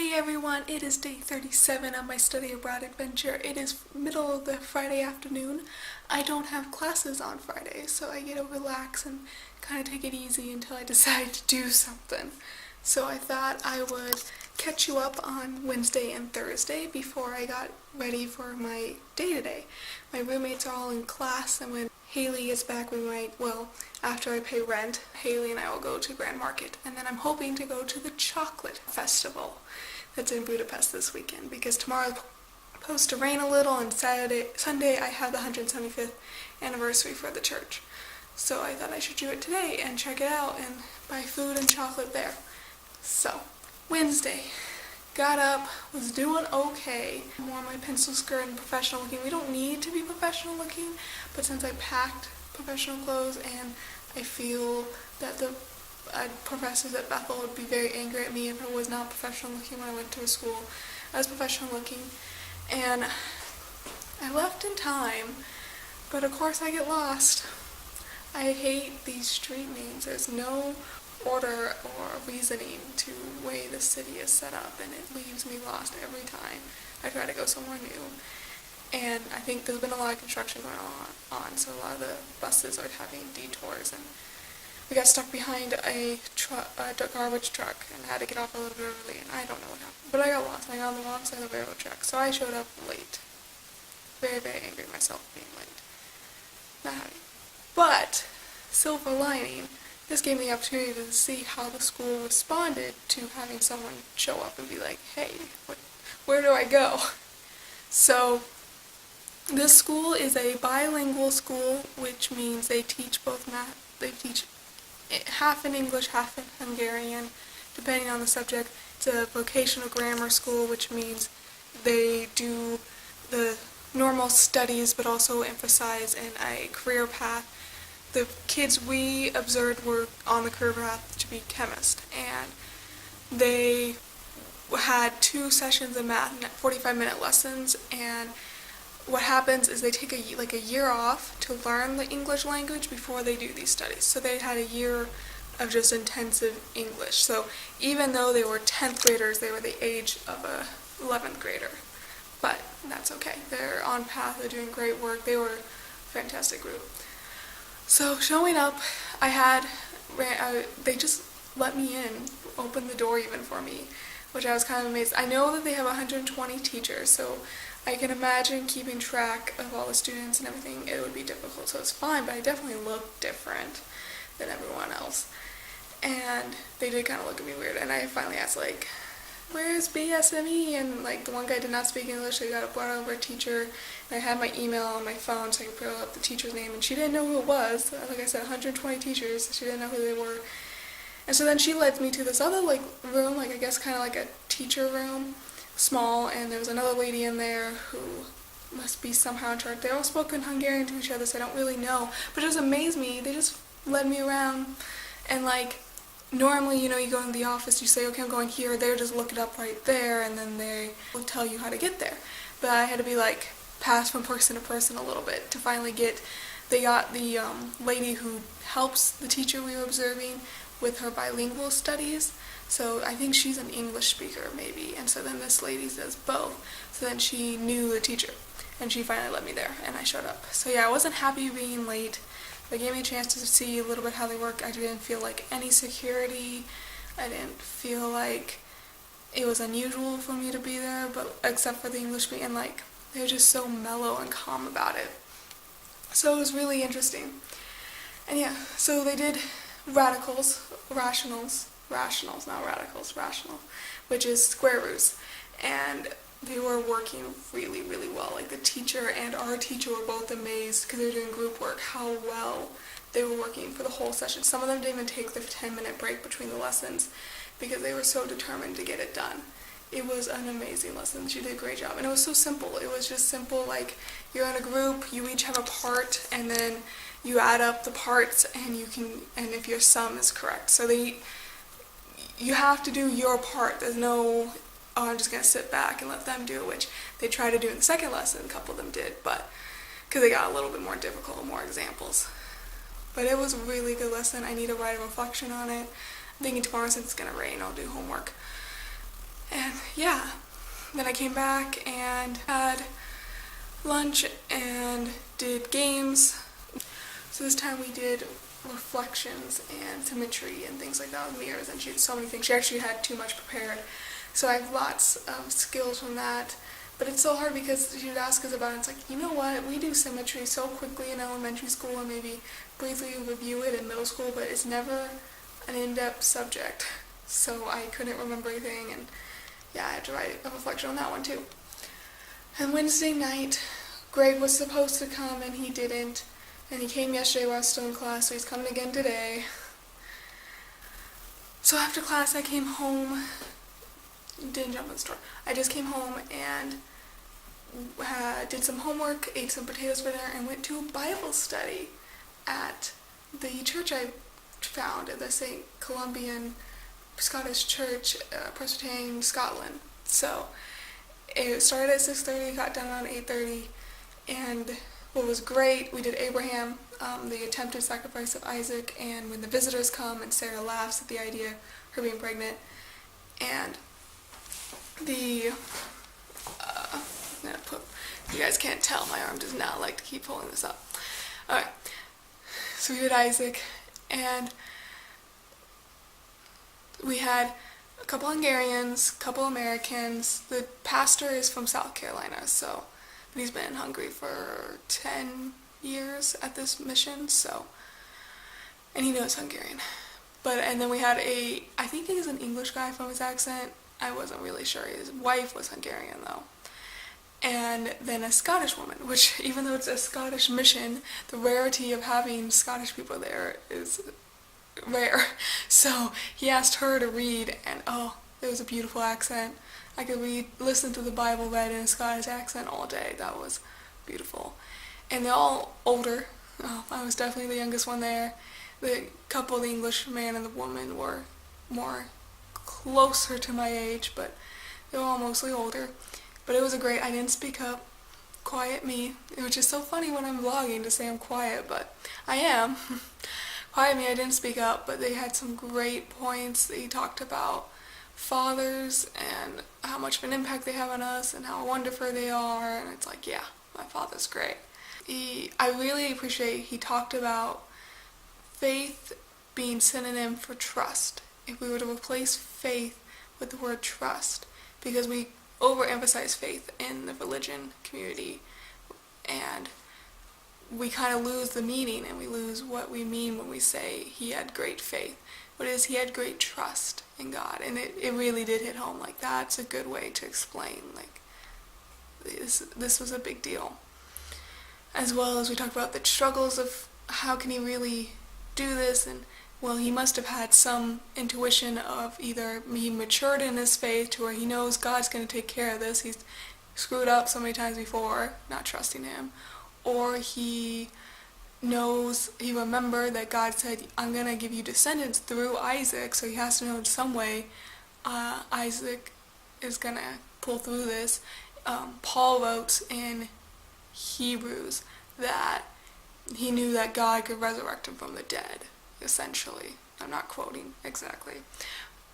Hey everyone, it is day 37 of my study abroad adventure. It is middle of the Friday afternoon. I don't have classes on Friday, so I get to relax and kind of take it easy until I decide to do something. So I thought I would catch you up on Wednesday and Thursday before I got ready for my day today. My roommates are all in class, and when Haley gets back, after I pay rent, Haley and I will go to Grand Market, and then I'm hoping to go to the chocolate festival that's in Budapest this weekend, because tomorrow's supposed to rain a little, and Sunday I have the 175th anniversary for the church. So I thought I should do it today and check it out and buy food and chocolate there. So, Wednesday, got up, was doing okay. Wore my pencil skirt and professional looking. We don't need to be professional looking, but since I packed professional clothes and I feel that the professors at Bethel would be very angry at me if I was not professional looking when I went to a school. I was professional looking, and I left in time, but of course I get lost. I hate these street names. There's no order or reasoning to the way the city is set up, and it leaves me lost every time I try to go somewhere new. And I think there's been a lot of construction going on, so a lot of the buses are having detours, and we got stuck behind a garbage truck and had to get off a little bit early, and I don't know what happened. But I got lost. I got on the wrong side of the railroad track, so I showed up late. Very, very angry at myself for being late. Not happy. But, silver lining, this gave me the opportunity to see how the school responded to having someone show up and be like, hey, where do I go? So, this school is a bilingual school, which means they teach they teach half in English, half in Hungarian, depending on the subject. It's a vocational grammar school, which means they do the normal studies but also emphasize in a career path. The kids we observed were on the career path to be chemists, and they had 2 sessions of math, 45-minute lessons, and what happens is they take a year off to learn the English language before they do these studies. So they had a year of just intensive English. So even though they were 10th graders, they were the age of a 11th grader. But that's okay. They're on path. They're doing great work. They were a fantastic group. So showing up, they just let me in, opened the door even for me, which I was kind of amazed. I know that they have 120 teachers, so I can imagine keeping track of all the students and everything. It would be difficult, so it's fine, but I definitely look different than everyone else. And they did kind of look at me weird, and I finally asked, where's BSME? And the one guy did not speak English, so I brought over a teacher, and I had my email on my phone so I could pull up the teacher's name, and she didn't know who it was. Like I said, 120 teachers, so she didn't know who they were. And so then she led me to this other room, I guess kind of like a teacher room, small, and there was another lady in there who must be somehow in charge. They all spoke in Hungarian to each other, so I don't really know. But it just amazed me. They just led me around, and normally, you go in the office, you say, okay, I'm going here, they would just look it up right there, and then they will tell you how to get there. But I had to be passed from person to person a little bit to finally they got the lady who helps the teacher we were observing with her bilingual studies. So I think she's an English speaker, maybe, and so then this lady says both. So then she knew the teacher, and she finally let me there, and I showed up. So yeah, I wasn't happy being late. They gave me a chance to see a little bit how they work. I didn't feel any security. I didn't feel it was unusual for me to be there, but except for the English speaking, and they were just so mellow and calm about it. So it was really interesting. And yeah, so they did rationals, not radicals, rational, which is square roots, and they were working really, really well. The teacher and our teacher were both amazed, because they were doing group work, how well they were working for the whole session. Some of them didn't even take the 10-minute break between the lessons, because they were so determined to get it done. It was an amazing lesson. She did a great job, and it was so simple. It was just simple, you're in a group, you each have a part, and then you add up the parts, and if your sum is correct. So you have to do your part. There's no, I'm just going to sit back and let them do it, which they tried to do in the second lesson. A couple of them did, but because they got a little bit more difficult, more examples. But it was a really good lesson. I need to write a reflection on it. I'm thinking tomorrow, since it's going to rain, I'll do homework. And yeah, then I came back and had lunch and did games. So this time we did reflections and symmetry and things like that with mirrors, and she did so many things. She actually had too much prepared. So I have lots of skills from that. But it's so hard because she would ask us about it. It's like, you know what, we do symmetry so quickly in elementary school and maybe briefly review it in middle school, but it's never an in-depth subject. So I couldn't remember anything, and yeah, I had to write a reflection on that one too. And Wednesday night, Greg was supposed to come and he didn't. And he came yesterday while I was still in class, so he's coming again today. So after class I came home, didn't jump in the store. I just came home and did some homework, ate some potatoes for dinner, and went to a Bible study at the church I found at the St. Columbian Scottish Church, Presbyterian, Scotland. So it started at 6:30, got done around 8:30, and what was great, we did Abraham, the attempted sacrifice of Isaac, and when the visitors come and Sarah laughs at the idea of her being pregnant, and I'm gonna put, you guys can't tell, my arm does not like to keep pulling this up. Alright, so we did Isaac, and we had a couple Hungarians, a couple Americans. The pastor is from South Carolina, so, but he's been in Hungary for 10 years at this mission, so, and he knows Hungarian. And then we had I think he was an English guy from his accent. I wasn't really sure. His wife was Hungarian though. And then a Scottish woman, which even though it's a Scottish mission, the rarity of having Scottish people there is rare. So he asked her to read, and oh, it was a beautiful accent. I could listen to the Bible read in a Scottish accent all day. That was beautiful. And they're all older. Oh, I was definitely the youngest one there. The couple, the English man and the woman, were more closer to my age, but they were all mostly older. But it was I didn't speak up. Quiet me. Which is so funny when I'm vlogging to say I'm quiet, but I am. Quiet me, I didn't speak up, but they had some great points. They talked about fathers and how much of an impact they have on us and how wonderful they are, and it's like, yeah, my father's great. I really appreciate he talked about faith being synonym for trust. If we were to replace faith with the word trust, because we overemphasize faith in the religion community, and we kind of lose the meaning and we lose what we mean when we say he had great faith. What it is, he had great trust in God, and it really did hit home. Like, that's a good way to explain, like, this was a big deal. As well as we talked about the struggles of how can he really do this, and well, he must have had some intuition of either he matured in his faith to where he knows God's going to take care of this. He's screwed up so many times before, not trusting him. Or he remembered that God said, I'm going to give you descendants through Isaac, so he has to know in some way Isaac is going to pull through this. Paul wrote in Hebrews that he knew that God could resurrect him from the dead, essentially. I'm not quoting exactly.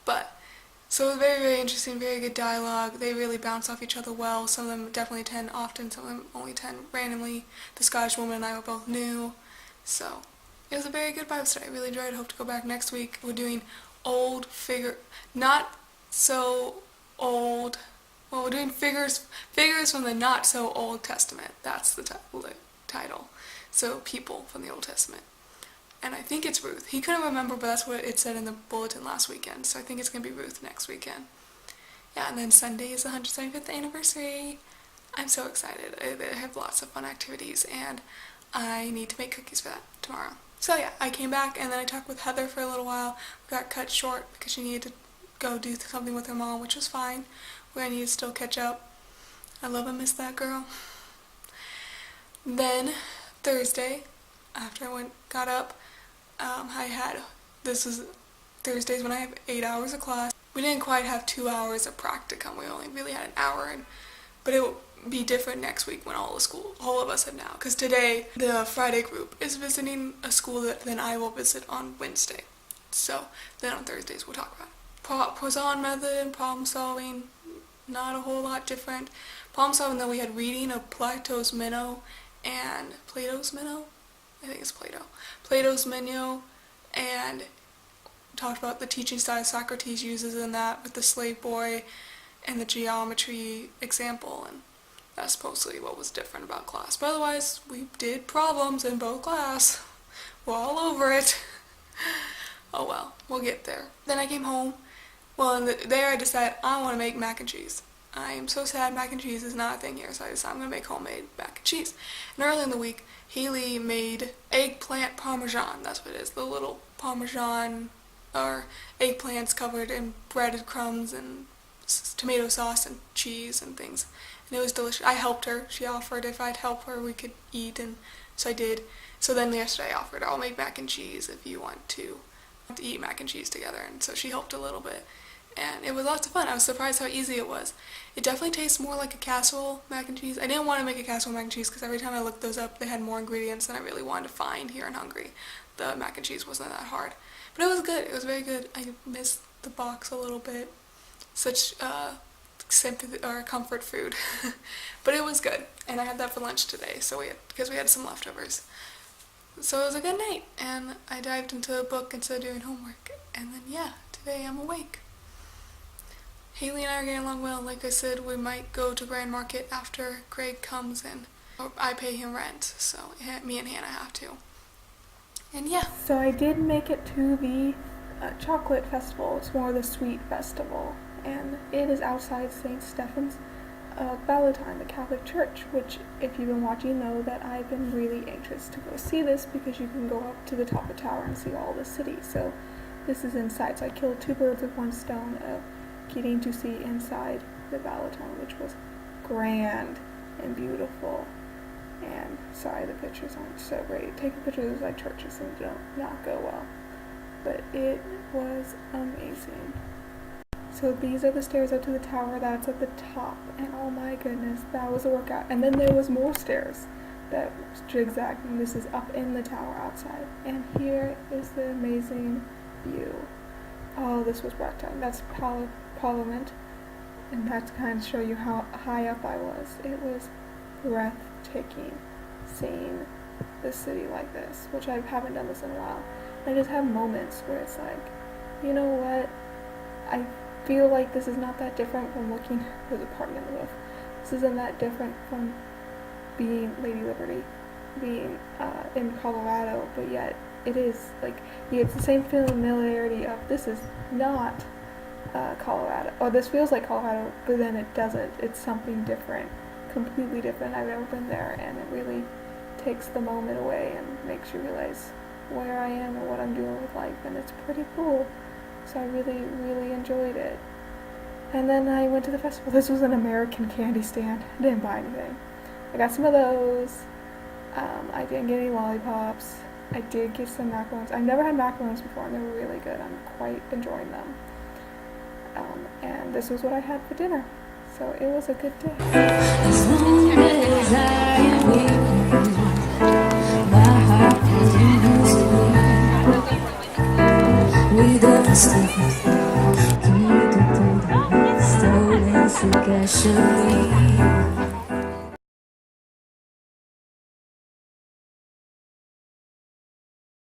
But, so it was very, very interesting, very good dialogue. They really bounce off each other well. Some of them definitely attend often, some of them only attend randomly. The Scottish woman and I were both new. So, it was a very good Bible study. I really enjoyed it. I hope to go back next week. We're doing not so old, well, we're doing figures from the not so Old Testament. That's the title. So, people from the Old Testament. And I think it's Ruth. He couldn't remember, but that's what it said in the bulletin last weekend. So I think it's going to be Ruth next weekend. Yeah, and then Sunday is the 175th anniversary. I'm so excited. I have lots of fun activities, and I need to make cookies for that tomorrow. So yeah, I came back, and then I talked with Heather for a little while. We got cut short because she needed to go do something with her mom, which was fine. We're going to need to still catch up. I love and miss that girl. Then Thursday, after I got up, this was Thursdays when I have 8 hours of class. We didn't quite have 2 hours of practicum. We only really had an hour, but it will be different next week when all of us have now. Because today, the Friday group is visiting a school that then I will visit on Wednesday. So then on Thursdays we'll talk about Poisson method and problem solving, not a whole lot different. Problem solving, though, we had reading of Plato's Minnow and Plato's Minnow? I think it's Plato. Plato's Minnow, and talked about the teaching style Socrates uses in that with the slave boy and the geometry example, and that's supposedly what was different about class. But otherwise, we did problems in both class. We're all over it. Oh well, we'll get there. Then I came home. Well, there I decided I want to make mac and cheese. I am so sad mac and cheese is not a thing here, so I decided I'm going to make homemade mac and cheese. And early in the week, Haley made eggplant parmesan. That's what it is, the little parmesan or eggplants covered in breaded crumbs and tomato sauce and cheese and things. And it was delicious. I helped her. She offered if I'd help her we could eat, and so I did. So then yesterday I offered I'll make mac and cheese if you want to eat mac and cheese together, and so she helped a little bit. And it was lots of fun. I was surprised how easy it was. It definitely tastes more like a casserole mac and cheese. I didn't want to make a casserole mac and cheese because every time I looked those up they had more ingredients than I really wanted to find here in Hungary. The mac and cheese wasn't that hard. But it was good. It was very good. I missed the box a little bit. Such sympathy or comfort food. But it was good. And I had that for lunch today, so because we had some leftovers. So it was a good night, and I dived into a book instead of doing homework. And then yeah, today I'm awake. Haley and I are getting along well. Like I said, we might go to Grand Market after Greg comes in. Or I pay him rent, so me and Hannah have to. And yeah. So I did make it to the chocolate festival. It's more the sweet festival. And it is outside St. Stephen's Valentine, the Catholic Church, which if you've been watching know that I've been really anxious to go see this because you can go up to the top of the tower and see all the city. So this is inside. So I killed two birds with one stone of getting to see inside the Valentine, which was grand and beautiful. And sorry, the pictures aren't so great. Taking pictures like churches and don't not go well. But it was amazing. So these are the stairs up to the tower. That's at the top. And oh my goodness, that was a workout. And then there was more stairs that zigzag. And this is up in the tower outside. And here is the amazing view. Oh, this was breathtaking. That's Parliament. And that's to kind of show you how high up I was. It was breathtaking seeing the city like this, which I haven't done this in a while. I just have moments where it's like, you know what? I feel like this is not that different from looking at the apartment roof. This isn't that different from being Lady Liberty, being in Colorado, but yet it is like you get the same familiarity of this is not Colorado, or this feels like Colorado, but then it doesn't. It's something different, completely different. I've never been there, and it really takes the moment away and makes you realize where I am and what I'm doing with life, and it's pretty cool. So I really, really enjoyed it. And then I went to the festival. This was an American candy stand. I didn't buy anything. I got some of those. I didn't get any lollipops. I did get some macarons. I've never had macarons before, and they were really good. I'm quite enjoying them. And this was what I had for dinner. So it was a good day. As long as I am with you, my heart we don't sleep. Stolen, so casually.